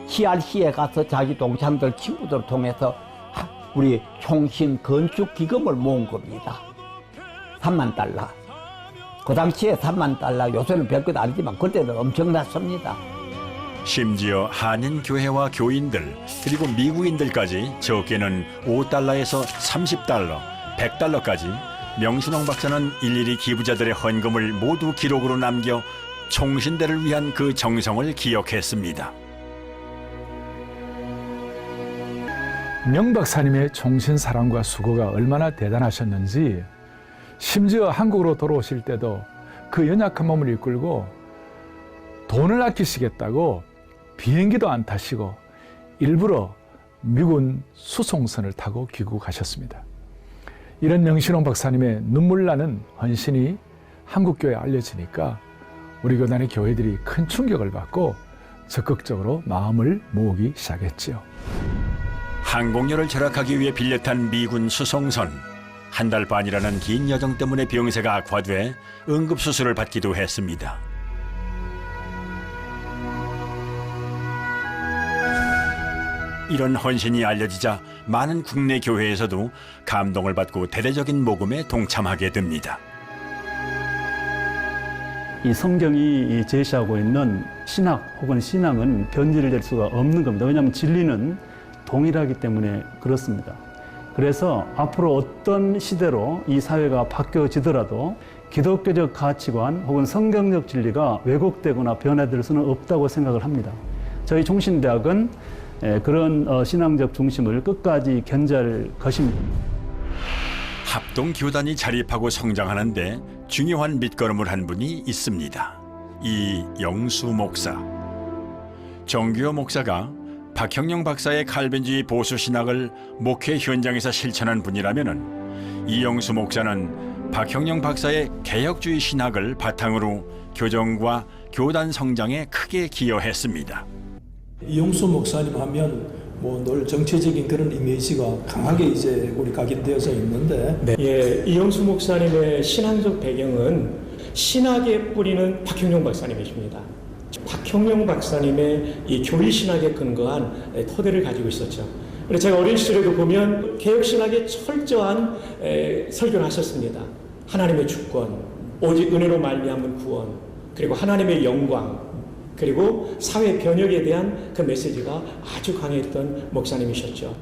CRC에 가서 자기 동창들 친구들 통해서 우리 총신 건축 기금을 모은 겁니다. 3만 달러. 그 당시에 3만 달러, 요새는 별것 아니지만 그때는 엄청났습니다. 심지어 한인교회와 교인들 그리고 미국인들까지 적게는 5달러에서 30달러, 100달러까지 명순홍 박사는 일일이 기부자들의 헌금을 모두 기록으로 남겨 총신대를 위한 그 정성을 기억했습니다. 명 박사님의 총신 사랑과 수고가 얼마나 대단하셨는지 심지어 한국으로 돌아오실 때도 그 연약한 몸을 이끌고 돈을 아끼시겠다고 비행기도 안 타시고 일부러 미군 수송선을 타고 귀국하셨습니다. 이런 명신홍 박사님의 눈물 나는 헌신이 한국교회에 알려지니까 우리 교단의 교회들이 큰 충격을 받고 적극적으로 마음을 모으기 시작했지요. 항공료를 절약하기 위해 빌려 탄 미군 수송선. 한 달 반이라는 긴 여정 때문에 병세가 악화돼 응급수술을 받기도 했습니다. 이런 헌신이 알려지자 많은 국내 교회에서도 감동을 받고 대대적인 모금에 동참하게 됩니다. 이 성경이 제시하고 있는 신학 혹은 신앙은 변질될 수가 없는 겁니다. 왜냐하면 진리는 동일하기 때문에 그렇습니다. 그래서 앞으로 어떤 시대로 이 사회가 바뀌어지더라도 기독교적 가치관 혹은 성경적 진리가 왜곡되거나 변화될 수는 없다고 생각을 합니다. 저희 총신대학은 그런 신앙적 중심을 끝까지 견지할 것입니다. 합동교단이 자립하고 성장하는데 중요한 밑거름을 한 분이 있습니다. 이영수 목사. 정규호 목사가 박형영 박사의 칼빈주의 보수 신학을 목회 현장에서 실천한 분이라면은 이영수 목사는 박형영 박사의 개혁주의 신학을 바탕으로 교정과 교단 성장에 크게 기여했습니다. 이영수 목사님 하면 뭐 늘 정치적인 그런 이미지가 강하게 이제 우리 각인되어져 있는데, 네. 예, 이영수 목사님의 신앙적 배경은 신학의 뿌리는 박형영 박사님이십니다. 박형영 박사님의 이 교리 신학에 근거한 토대를 가지고 있었죠. 그래서 제가 어린 시절에도 보면 개혁 신학에 철저한 설교를 하셨습니다. 하나님의 주권, 오직 은혜로 말미암은 구원, 그리고 하나님의 영광, 그리고 사회 변혁에 대한 그 메시지가 아주 강했던 목사님이셨죠.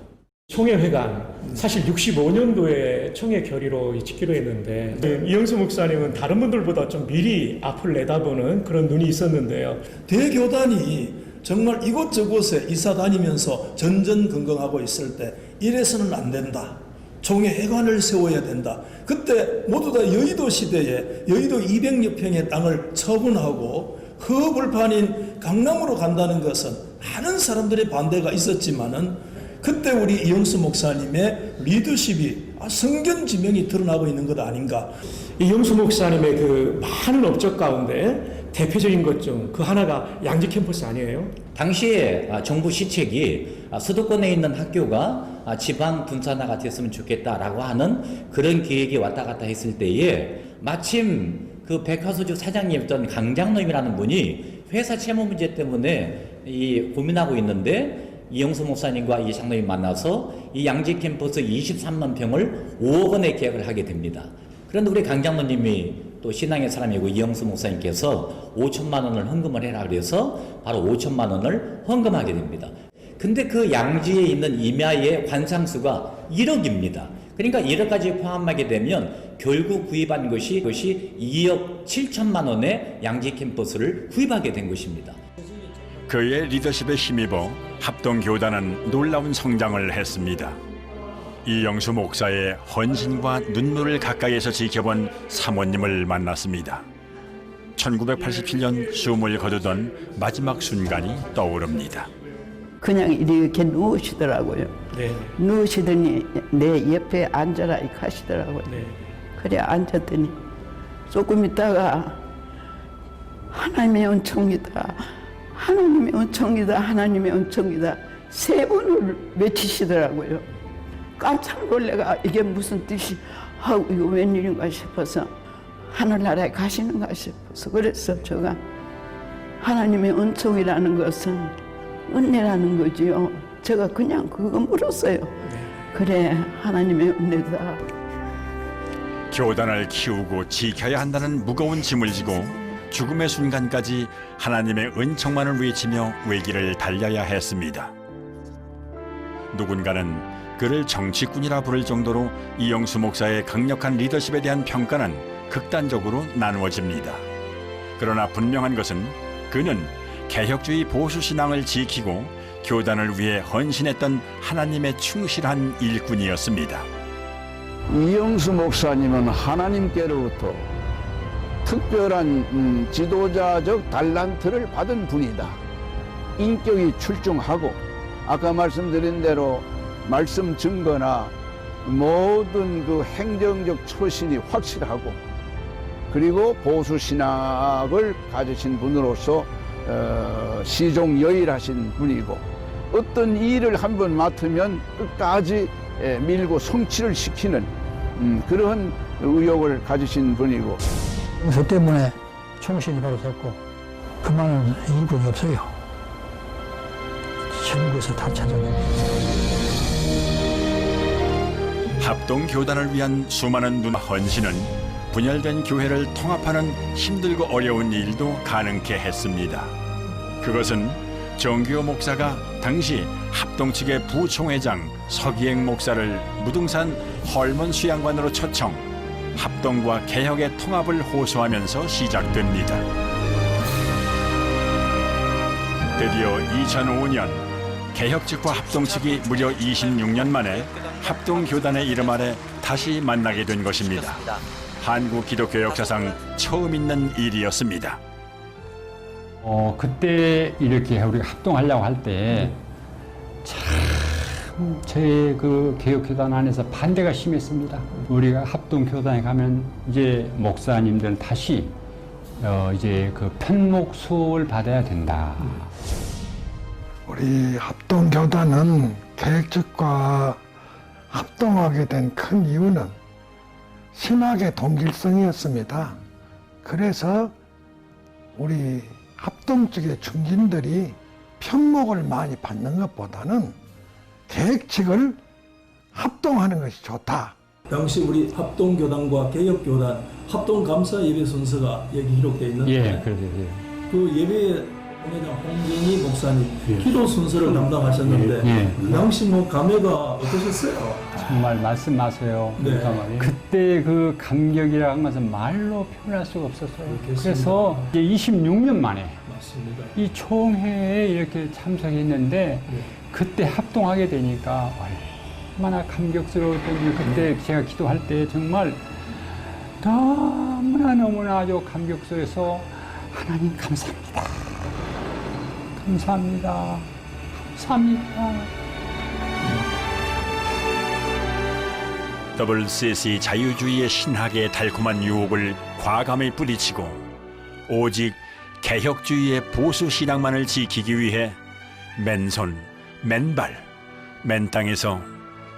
총회회관, 사실 65년도에 총회 결의로 짓기로 했는데 이영수 목사님은 다른 분들보다 좀 미리 앞을 내다보는 그런 눈이 있었는데요. 대교단이 정말 이곳저곳에 이사 다니면서 전전긍긍하고 있을 때 이래서는 안 된다. 총회 회관을 세워야 된다. 그때 모두 다 여의도 시대에 여의도 200여 평의 땅을 처분하고 그 벌판인 강남으로 간다는 것은 많은 사람들의 반대가 있었지만은 그때 우리 이영수 목사님의 리더십이 성견지명이 드러나고 있는 것 아닌가. 이영수 목사님의 그 많은 업적 가운데 대표적인 것 중 그 하나가 양지 캠퍼스 아니에요? 당시에 정부 시책이 수도권에 있는 학교가 지방 분산화가 됐으면 좋겠다라고 하는 그런 계획이 왔다 갔다 했을 때에 마침 그 백화소주 사장님이었던 강장로님이라는 분이 회사 채무 문제 때문에 고민하고 있는데 이영수 목사님과 이 장로님 만나서 이 양지 캠퍼스 23만 평을 5억 원에 계약을 하게 됩니다. 그런데 우리 강 장로님이 또 신앙의 사람이고 이영수 목사님께서 5천만 원을 헌금을 해라 그래서 바로 5천만 원을 헌금하게 됩니다. 근데 그 양지에 있는 임야의 관상수가 1억입니다. 그러니까 1억까지 포함하게 되면 결국 구입한 것이 2억 7천만 원의 양지 캠퍼스를 구입하게 된 것입니다. 그의 리더십에 힘입어 합동교단은 놀라운 성장을 했습니다. 이영수 목사의 헌신과 눈물을 가까이에서 지켜본 사모님을 만났습니다. 1987년 숨을 거두던 마지막 순간이 떠오릅니다. 그냥 이렇게 누우시더라고요. 네. 누우시더니 내 옆에 앉아라 이렇게 하시더라고요. 네. 그래 앉았더니 조금 있다가 하나님의 은총이다. 하나님의 은총이다, 하나님의 은총이다 3번을 외치시더라고요. 깜짝 놀래가 이게 무슨 뜻이 하고 이거 웬일인가 싶어서 하늘나라에 가시는가 싶어서 그래서 제가 하나님의 은총이라는 것은 은혜라는 거지요. 제가 그냥 그거 물었어요. 그래 하나님의 은혜다. 교단을 키우고 지켜야 한다는 무거운 짐을 지고 죽음의 순간까지 하나님의 은총만을 외치며 외길을 달려야 했습니다. 누군가는 그를 정치꾼이라 부를 정도로 이영수 목사의 강력한 리더십에 대한 평가는 극단적으로 나누어집니다. 그러나 분명한 것은 그는 개혁주의 보수신앙을 지키고 교단을 위해 헌신했던 하나님의 충실한 일꾼이었습니다. 이영수 목사님은 하나님께로부터 특별한 지도자적 달란트를 받은 분이다. 인격이 출중하고 아까 말씀드린 대로 말씀 증거나 모든 그 행정적 처신이 확실하고 그리고 보수신학을 가지신 분으로서 시종여일하신 분이고 어떤 일을 한번 맡으면 끝까지 밀고 성취를 시키는 그러한 의욕을 가지신 분이고 저 때문에 총신이 바로 됐고 그만한 일꾼이 없어요. 전국에서 다 찾아내요. 합동교단을 위한 수많은 눈 헌신은 분열된 교회를 통합하는 힘들고 어려운 일도 가능케 했습니다. 그것은 정규호 목사가 당시 합동 측의 부총회장 서기행 목사를 무등산 헐먼 수양관으로 초청, 합동과 개혁의 통합을 호소하면서 시작됩니다. 드디어 2005년 개혁 측과 합동 측이 무려 26년 만에 합동교단의 이름 아래 다시 만나게 된 것입니다. 한국 기독교 역사상 처음 있는 일이었습니다. 그때 이렇게 우리가 합동하려고 할 때 참 제 그 개혁교단 안에서 반대가 심했습니다. 우리가 합동교단에 가면 이제 목사님들은 다시 이제 그 편목수를 받아야 된다. 우리 합동교단은 개혁 측과 합동하게 된 큰 이유는 신학의 동질성이었습니다. 그래서 우리 합동 측의 중진들이 편목을 많이 받는 것보다는 개혁 측을 합동하는 것이 좋다. 당시 우리 합동교단과 개혁교단 합동감사 예배 순서가 여기 기록되어 있는데 예, 그러세요. 그 예배에 홍정희 목사님 기도 순서를 담당하셨는데 그 당시 뭐 감회가 어떠셨어요? 정말 말씀하세요. 네. 그때 그 감격이라는 것은 말로 표현할 수가 없었어요. 그래서 이제 26년 만에 맞습니다. 이 총회에 이렇게 참석했는데 그때 합동하게 되니까 얼마나 감격스러웠던지 그때 제가 기도할 때 정말 너무나 아주 감격스러워서 하나님 감사합니다. 감사합니다. 감사합니다. WCC 자유주의의 신학의 달콤한 유혹을 과감히 뿌리치고 오직 개혁주의의 보수 신앙만을 지키기 위해 맨손, 맨발, 맨 땅에서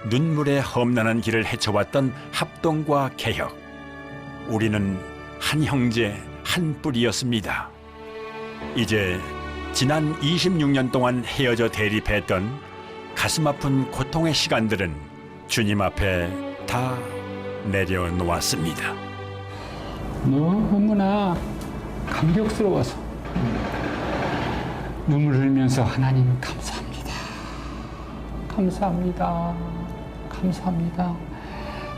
눈물의 험난한 길을 헤쳐왔던 합동과 개혁. 우리는 한 형제, 한 뿌리였습니다. 이제 지난 26년 동안 헤어져 대립했던 가슴 아픈 고통의 시간들은 주님 앞에 다 내려놓았습니다. 너무나 감격스러워서 눈물 흘리면서 하나님 감사합니다. 감사합니다. 감사합니다.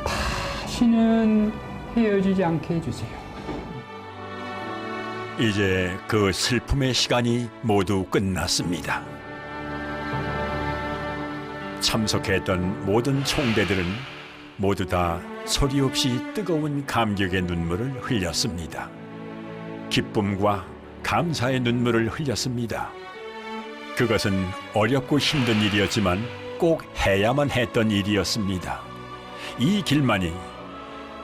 다시는 헤어지지 않게 해주세요. 이제 그 슬픔의 시간이 모두 끝났습니다. 참석했던 모든 총대들은 모두 다 소리 없이 뜨거운 감격의 눈물을 흘렸습니다. 기쁨과 감사의 눈물을 흘렸습니다. 그것은 어렵고 힘든 일이었지만 꼭 해야만 했던 일이었습니다. 이 길만이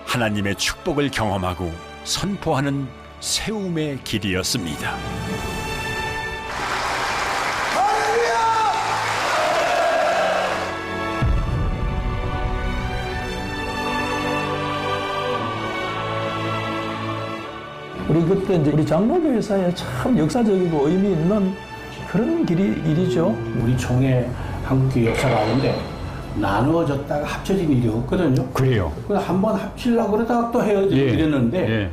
하나님의 축복을 경험하고 선포하는 세움의 길이었습니다. 그리고 그때 이제 우리 장로교회사에 참 역사적이고 의미 있는 그런 일이죠. 우리 총회 한국교회 역사 가운데 나누어졌다가 합쳐진 일이 없거든요. 그래요. 그래서 한번 합치려고 그러다가 또 헤어지는데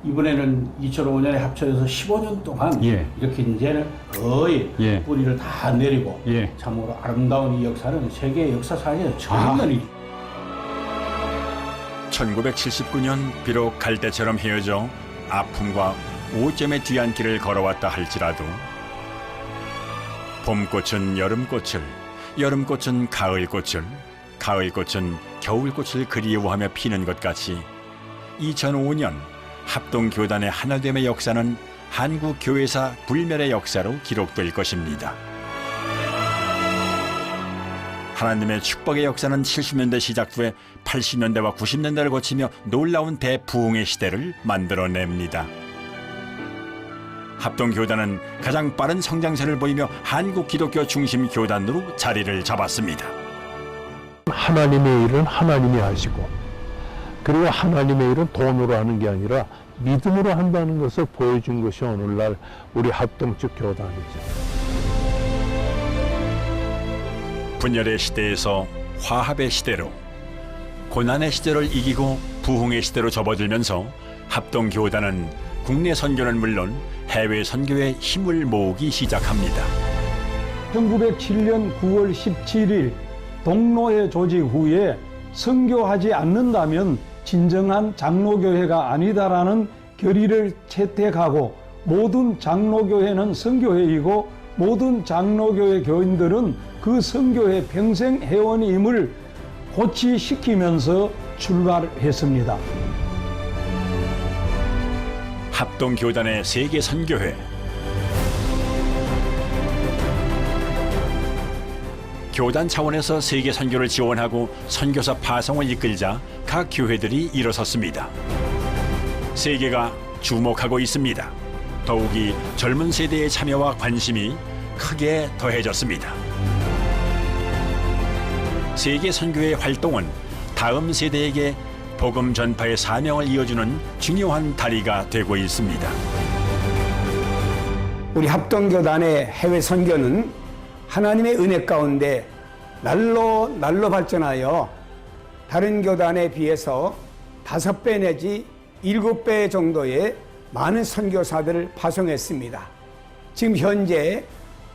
이번에는 2005년에 합쳐져서 15년 동안 이렇게 이제는 거의 뿌리를 다 내리고 참으로 아름다운 이 역사는 세계 역사상에 처음 있는 일. 1979년 비록 갈대처럼 헤어져 아픔과 오점의 뒤안길을 걸어왔다 할지라도 봄꽃은 여름꽃을, 여름꽃은 가을꽃을, 가을꽃은 겨울꽃을 그리워하며 피는 것 같이 2005년 합동교단의 하나됨의 역사는 한국교회사 불멸의 역사로 기록될 것입니다. 하나님의 축복의 역사는 70년대 시작 후에 80년대와 90년대를 거치며 놀라운 대부흥의 시대를 만들어냅니다. 합동교단은 가장 빠른 성장세를 보이며 한국 기독교 중심 교단으로 자리를 잡았습니다. 하나님의 일은 하나님이 하시고 그리고 하나님의 일은 돈으로 하는 게 아니라 믿음으로 한다는 것을 보여준 것이 오늘날 우리 합동적 교단이죠. 분열의 시대에서 화합의 시대로, 고난의 시대를 이기고 부흥의 시대로 접어들면서 합동교단은 국내 선교는 물론 해외 선교에 힘을 모으기 시작합니다. 1907년 9월 17일 동로회 조직 후에 선교하지 않는다면 진정한 장로교회가 아니다라는 결의를 채택하고 모든 장로교회는 선교회이고 모든 장로교회 교인들은 그 선교회 평생 회원임을 고취시키면서 출발했습니다. 합동교단의 세계 선교회, 교단 차원에서 세계 선교를 지원하고 선교사 파송을 이끌자 각 교회들이 일어섰습니다. 세계가 주목하고 있습니다. 더욱이 젊은 세대의 참여와 관심이 크게 더해졌습니다. 세계 선교의 활동은 다음 세대에게 복음 전파의 사명을 이어주는 중요한 다리가 되고 있습니다. 우리 합동교단의 해외 선교는 하나님의 은혜 가운데 날로 발전하여 다른 교단에 비해서 5배 내지 7배 정도의 많은 선교사들을 파송했습니다. 지금 현재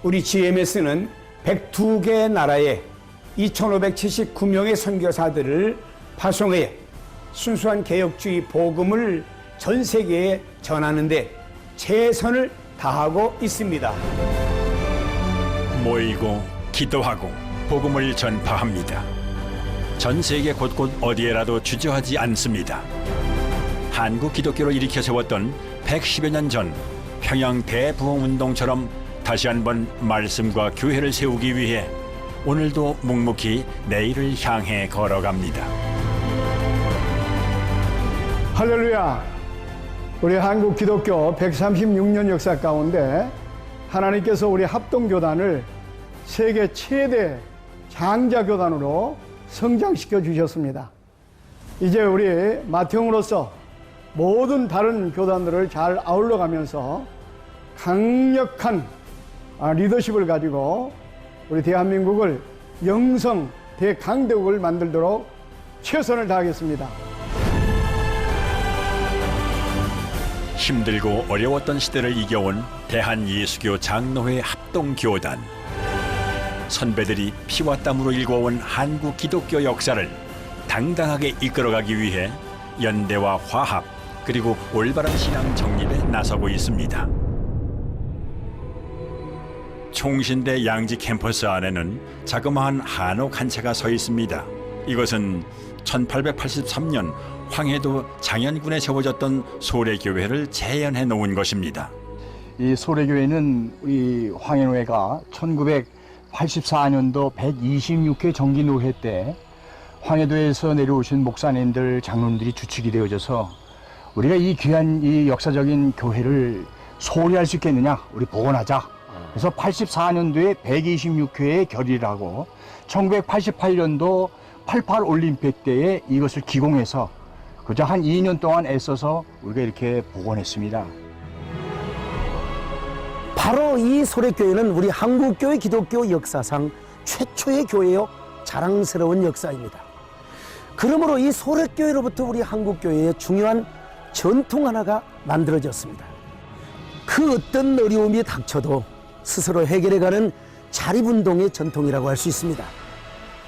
우리 GMS는 102개 나라에 2,579명의 선교사들을 파송해 순수한 개혁주의 복음을 전 세계에 전하는 데 최선을 다하고 있습니다. 모이고 기도하고 복음을 전파합니다. 전 세계 곳곳 어디에라도 주저하지 않습니다. 한국 기독교를 일으켜 세웠던 110여 년 전 평양 대부흥운동처럼 다시 한번 말씀과 교회를 세우기 위해 오늘도 묵묵히 내일을 향해 걸어갑니다. 할렐루야! 우리 한국 기독교 136년 역사 가운데 하나님께서 우리 합동교단을 세계 최대 장자교단으로 성장시켜 주셨습니다. 이제 우리 맏형으로서 모든 다른 교단들을 잘 아울러가면서 강력한 리더십을 가지고 우리 대한민국을 영성 대강대국을 만들도록 최선을 다하겠습니다. 힘들고 어려웠던 시대를 이겨온 대한예수교 장로회 합동교단. 선배들이 피와 땀으로 일궈온 한국 기독교 역사를 당당하게 이끌어가기 위해 연대와 화합 그리고 올바른 신앙 정립에 나서고 있습니다. 총신대 양지 캠퍼스 안에는 자그마한 한옥 한 채가 서 있습니다. 이것은 1883년 황해도 장현군에 세워졌던 소래교회를 재현해 놓은 것입니다. 이 소래교회는 우리 황해노회가 1984년도 126회 정기노회 때 황해도에서 내려오신 목사님들, 장로님들이 주축이 되어져서 우리가 이 귀한 이 역사적인 교회를 소홀히 할 수 있겠느냐, 우리 복원하자. 그래서 84년도에 126회에 결의를 하고 1988년도 88 올림픽 때에 이것을 기공해서 그저 한 2년 동안 애써서 우리가 이렇게 복원했습니다. 바로 이 소래교회는 우리 한국교회 기독교 역사상 최초의 교회요 자랑스러운 역사입니다. 그러므로 이 소래교회로부터 우리 한국교회의 중요한 전통 하나가 만들어졌습니다. 그 어떤 어려움이 닥쳐도 스스로 해결해가는 자립운동의 전통이라고 할 수 있습니다.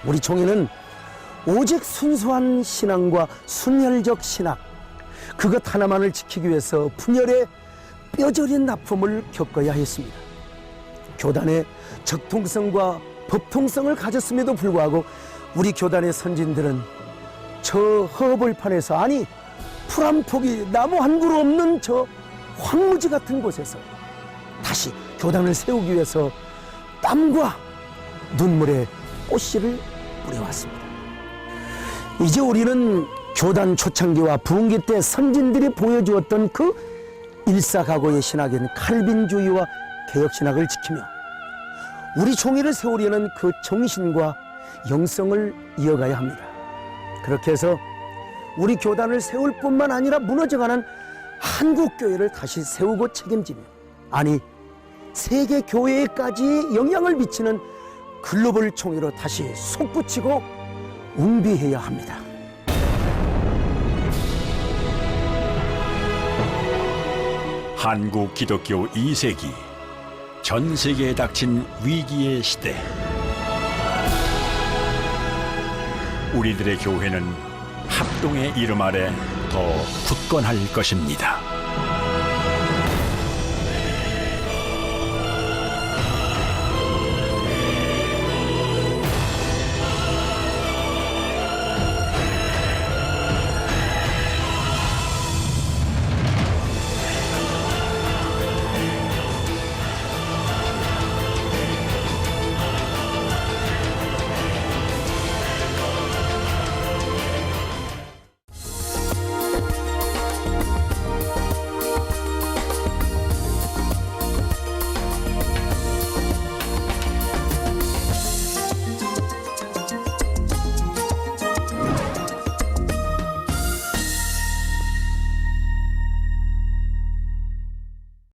우리 총회는 오직 순수한 신앙과 순혈적 신학, 그것 하나만을 지키기 위해서 분열의 뼈저린 아픔을 겪어야 했습니다. 교단의 적통성과 법통성을 가졌음에도 불구하고 우리 교단의 선진들은 저 허벌판에서, 아니 풀 한 폭이 나무 한 그루 없는 저 황무지 같은 곳에서 다시 교단을 세우기 위해서 땀과 눈물의 꽃씨를 뿌려왔습니다. 이제 우리는 교단 초창기와 부흥기 때 선진들이 보여주었던 그 일사각오의 신학인 칼빈주의와 개혁신학을 지키며 우리 종회를 세우려는 그 정신과 영성을 이어가야 합니다. 그렇게 해서 우리 교단을 세울 뿐만 아니라 무너져가는 한국교회를 다시 세우고 책임지며, 아니 세계 교회에까지 영향을 미치는 글로벌 총회로 다시 솟구치고 웅비해야 합니다. 한국 기독교 2세기, 전 세계에 닥친 위기의 시대. 우리들의 교회는 합동의 이름 아래 더 굳건할 것입니다.